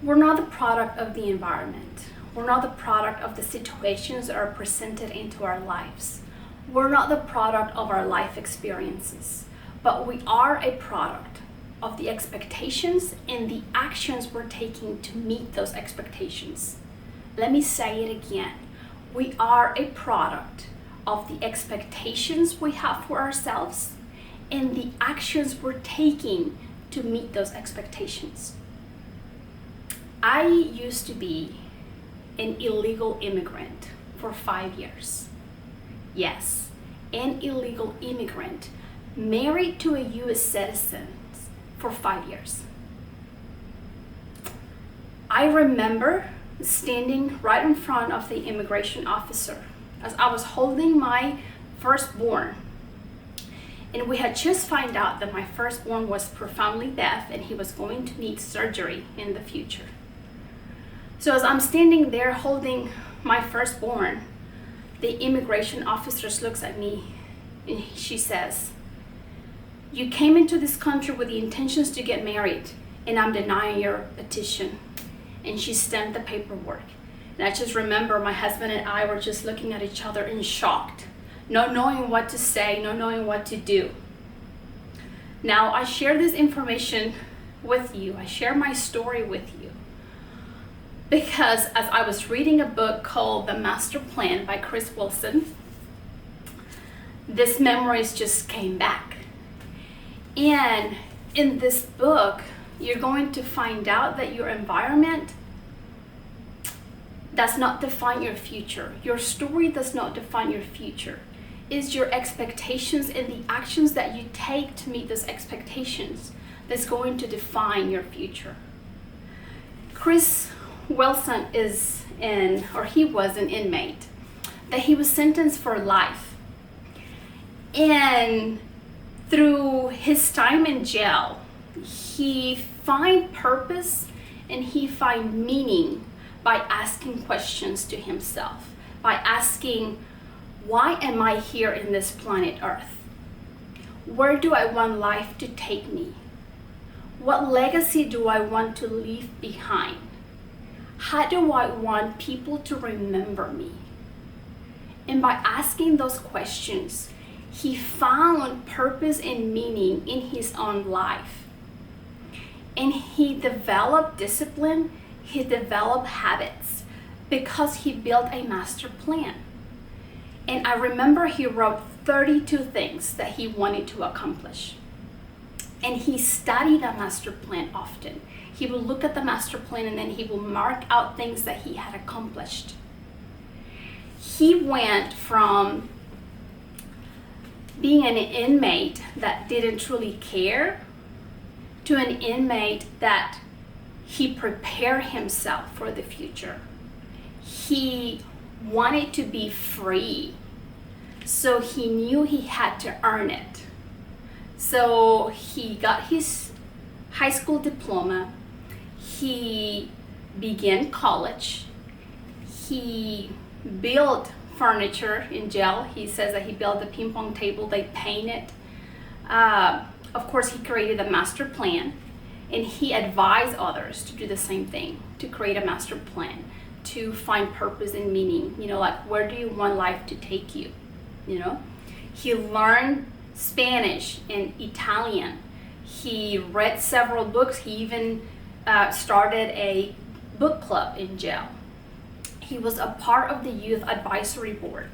We're not the product of the environment. We're not the product of the situations that are presented into our lives. We're not the product of our life experiences, but we are a product of the expectations and the actions we're taking to meet those expectations. Let me say it again. We are a product of the expectations we have for ourselves and the actions we're taking to meet those expectations. I used to be an illegal immigrant for 5 years. Yes, an illegal immigrant married to a US citizen for 5 years. I remember standing right in front of the immigration officer as I was holding my firstborn. And we had just found out that my firstborn was profoundly deaf and he was going to need surgery in the future. So as I'm standing there holding my firstborn, the immigration officer looks at me and she says, "You came into this country with the intentions to get married and I'm denying your petition." And she stamped the paperwork. And I just remember my husband and I were just looking at each other in shock, not knowing what to say, not knowing what to do. Now I share this information with you. I share my story with you because as I was reading a book called The Master Plan by Chris Wilson, these memories just came back. And in this book, you're going to find out that your environment does not define your future. Your story does not define your future. It's your expectations and the actions that you take to meet those expectations that's going to define your future. Chris Wilson he was an inmate, that he was sentenced for life. And through his time in jail, he find purpose and he find meaning by asking questions to himself, by asking, why am I here in this planet Earth? Where do I want life to take me? What legacy do I want to leave behind? How do I want people to remember me? And by asking those questions, he found purpose and meaning in his own life. And he developed discipline, he developed habits because he built a master plan. And I remember he wrote 32 things that he wanted to accomplish. And he studied the master plan often. He would look at the master plan and then he would mark out things that he had accomplished. He went from being an inmate that didn't truly care to an inmate that he prepared himself for the future. He wanted to be free, so he knew he had to earn it. So he got his high school diploma, he began college, he built furniture in jail. He says that he built the ping pong table, they painted. Of course, he created a master plan and he advised others to do the same thing, to create a master plan, to find purpose and meaning, like where do you want life to take you, He learned Spanish and Italian. He read several books. He even started a book club in jail. He was a part of the youth advisory board.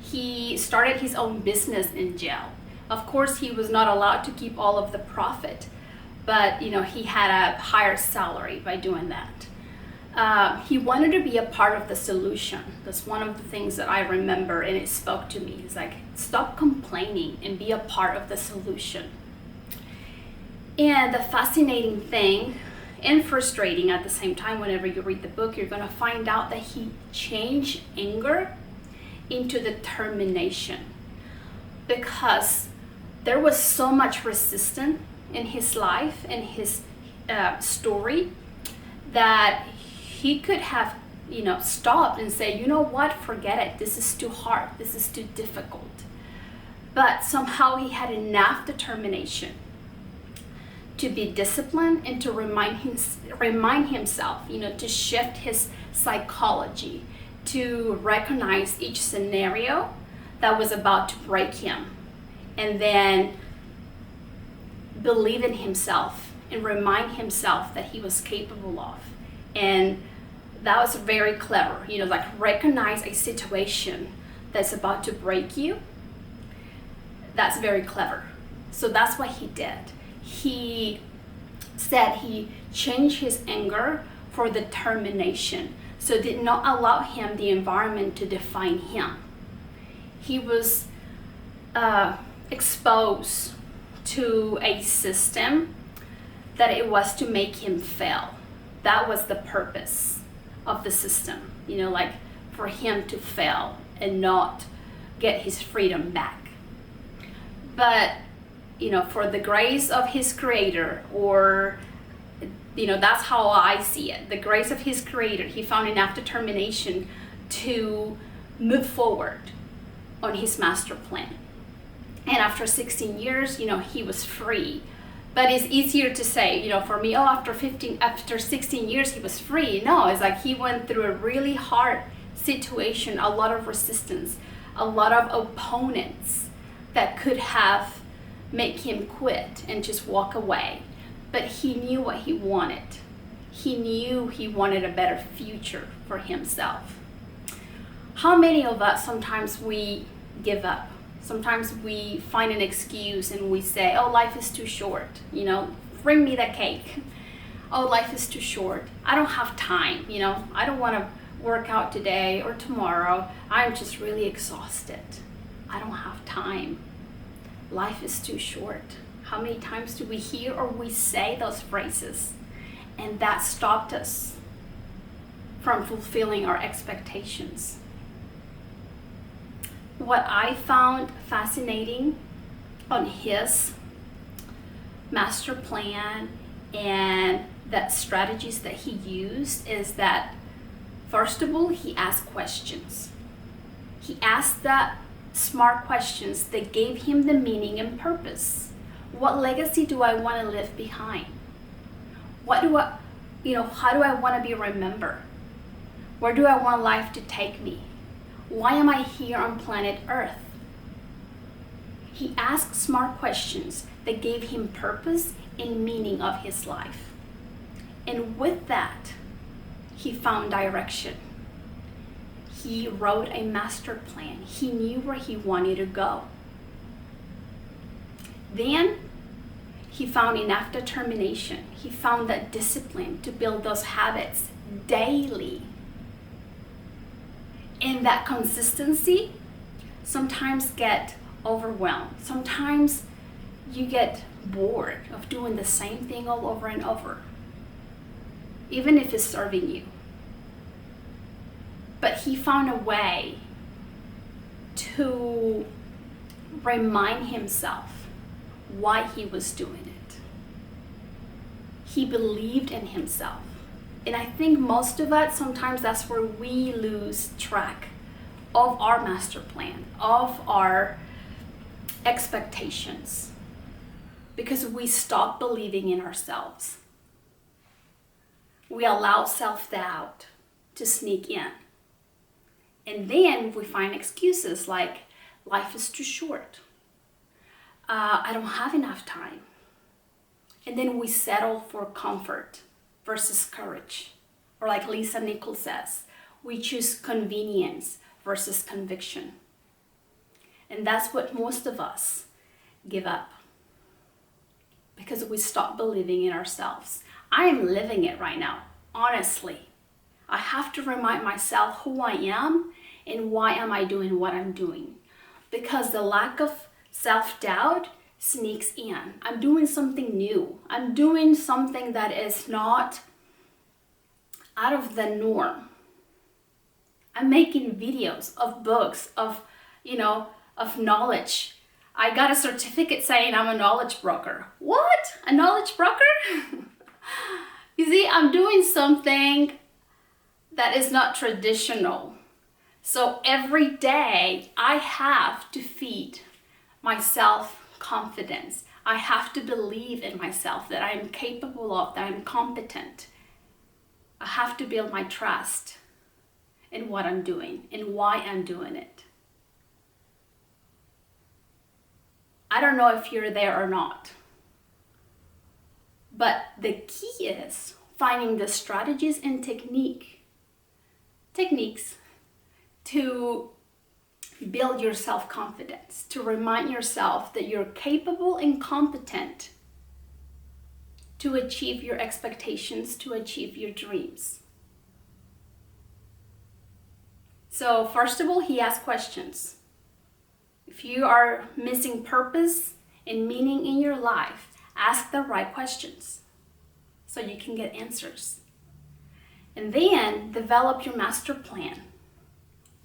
He started his own business in jail. Of course, he was not allowed to keep all of the profit, but he had a higher salary by doing that. He wanted to be a part of the solution. That's one of the things that I remember, and it spoke to me. It's like, stop complaining and be a part of the solution. And the fascinating thing and frustrating at the same time, whenever you read the book, you're going to find out that he changed anger into determination, because there was so much resistance in his life and his story that he could have stopped and say, what, forget it, this is too hard, this is too difficult. But somehow he had enough determination to be disciplined and to remind himself, to shift his psychology, to recognize each scenario that was about to break him, and then believe in himself and remind himself that he was capable of. And that was very clever, like recognize a situation that's about to break you. That's very clever. So that's what he did. He said he changed his anger for determination. So did not allow him the environment to define him. He was exposed to a system that it was to make him fail. That was the purpose of the system, like for him to fail and not get his freedom back. But, for the grace of his creator, or, that's how I see it. The grace of his creator, he found enough determination to move forward on his master plan. And after 16 years, he was free. But it's easier to say, for me, after 16 years, he was free. No, it's like he went through a really hard situation, a lot of resistance, a lot of opponents that could have made him quit and just walk away. But he knew what he wanted. He knew he wanted a better future for himself. How many of us sometimes we give up? Sometimes we find an excuse and we say, oh, life is too short, bring me that cake. Oh, life is too short. I don't have time, I don't want to work out today or tomorrow. I'm just really exhausted. I don't have time. Life is too short. How many times do we hear or we say those phrases? And that stopped us from fulfilling our expectations. What I found fascinating on his master plan and the strategies that he used is that, first of all, he asked questions. He asked the smart questions that gave him the meaning and purpose. What legacy do I want to leave behind? How do I want to be remembered? Where do I want life to take me? Why am I here on planet Earth? He asked smart questions that gave him purpose and meaning of his life. And with that, he found direction. He wrote a master plan. He knew where he wanted to go. Then he found enough determination. He found that discipline to build those habits daily. And that consistency sometimes get overwhelmed. Sometimes you get bored of doing the same thing all over and over, even if it's serving you. But he found a way to remind himself why he was doing it. He believed in himself. And I think most of us, sometimes that's where we lose track of our master plan, of our expectations, because we stop believing in ourselves. We allow self-doubt to sneak in. And then we find excuses like, life is too short. I don't have enough time. And then we settle for comfort versus courage. Or like Lisa Nichols says, we choose convenience versus conviction. And that's what most of us give up, because we stop believing in ourselves. I am living it right now, honestly. I have to remind myself who I am and why am I doing what I'm doing. Because the lack of self-doubt sneaks in. I'm doing something new. I'm doing something that is not out of the norm. I'm making videos of books, of knowledge. I got a certificate saying I'm a knowledge broker. What? A knowledge broker? You see, I'm doing something that is not traditional. So every day I have to feed my self-confidence. I have to believe in myself that I am capable of, that I'm competent. I have to build my trust in what I'm doing and why I'm doing it. I don't know if you're there or not, but the key is finding the strategies and techniques to build your self-confidence, to remind yourself that you're capable and competent to achieve your expectations, to achieve your dreams. So first of all, he asked questions. If you are missing purpose and meaning in your life, ask the right questions so you can get answers. And then develop your master plan.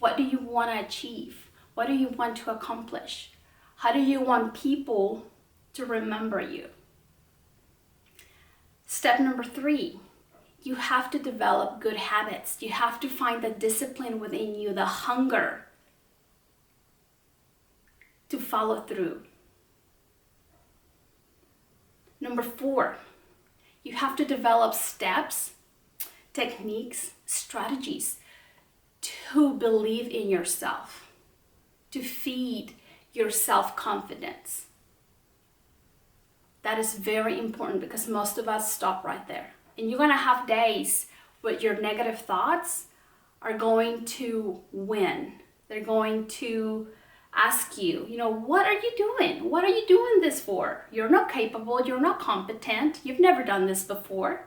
What do you want to achieve? What do you want to accomplish? How do you want people to remember you? Step number 3, you have to develop good habits. You have to find the discipline within you, the hunger to follow through. Number 4, you have to develop steps, techniques, strategies to believe in yourself, to feed your self-confidence. That is very important because most of us stop right there. And you're gonna have days where your negative thoughts are going to win. They're going to ask you, what are you doing? What are you doing this for? You're not capable, you're not competent, you've never done this before.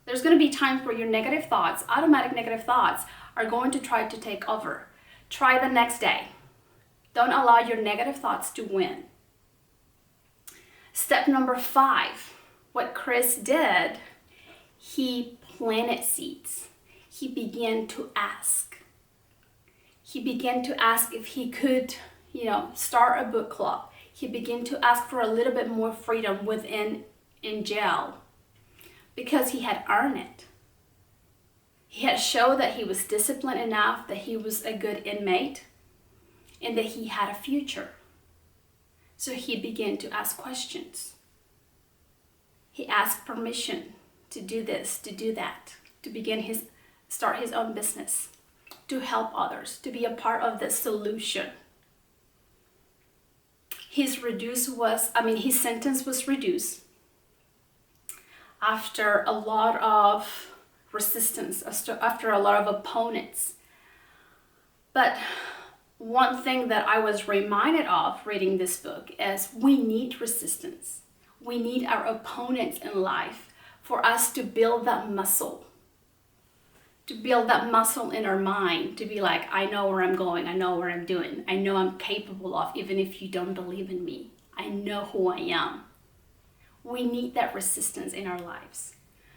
There's gonna be times where your negative thoughts, automatic negative thoughts, are going to try to take over. Try the next day. Don't allow your negative thoughts to win. Step number 5, what Chris did, he planted seeds. He began to ask. He began to ask if he could, start a book club. He began to ask for a little bit more freedom in jail because he had earned it. He had shown that he was disciplined enough, that he was a good inmate, and that he had a future. So he began to ask questions. He asked permission to do this, to do that, to start his own business, to help others, to be a part of the solution. His sentence was reduced after a lot of resistance, after a lot of opponents. But one thing that I was reminded of reading this book is we need resistance. We need our opponents in life for us to build that muscle. To build that muscle in our mind, to be like, I know where I'm going, I know what I'm doing, I know I'm capable of, even if you don't believe in me. I know who I am. We need that resistance in our lives.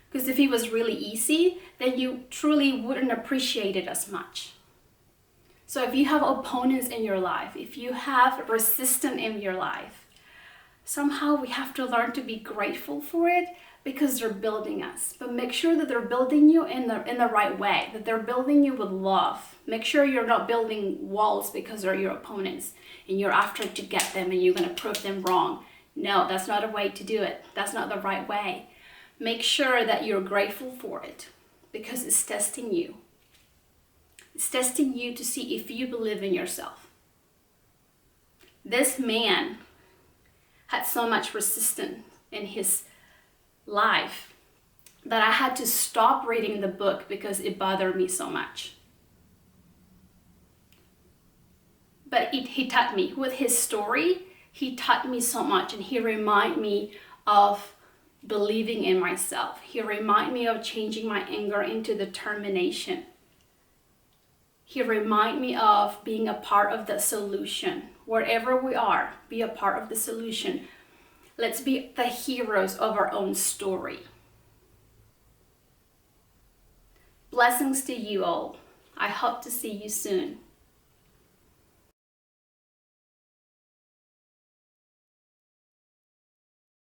Because if it was really easy, then you truly wouldn't appreciate it as much. So if you have opponents in your life, if you have resistance in your life, somehow we have to learn to be grateful for it because they're building us. But make sure that they're building you in the right way, that they're building you with love. Make sure you're not building walls because they're your opponents and you're after to get them and you're going to prove them wrong. No, that's not a way to do it. That's not the right way. Make sure that you're grateful for it because it's testing you. It's testing you to see if you believe in yourself. This man had so much resistance in his life that I had to stop reading the book because it bothered me so much. But he taught me, with his story, he taught me so much, and he reminded me of believing in myself. He reminded me of changing my anger into determination. He reminded me of being a part of the solution. Wherever we are, be a part of the solution. Let's be the heroes of our own story. Blessings to you all. I hope to see you soon.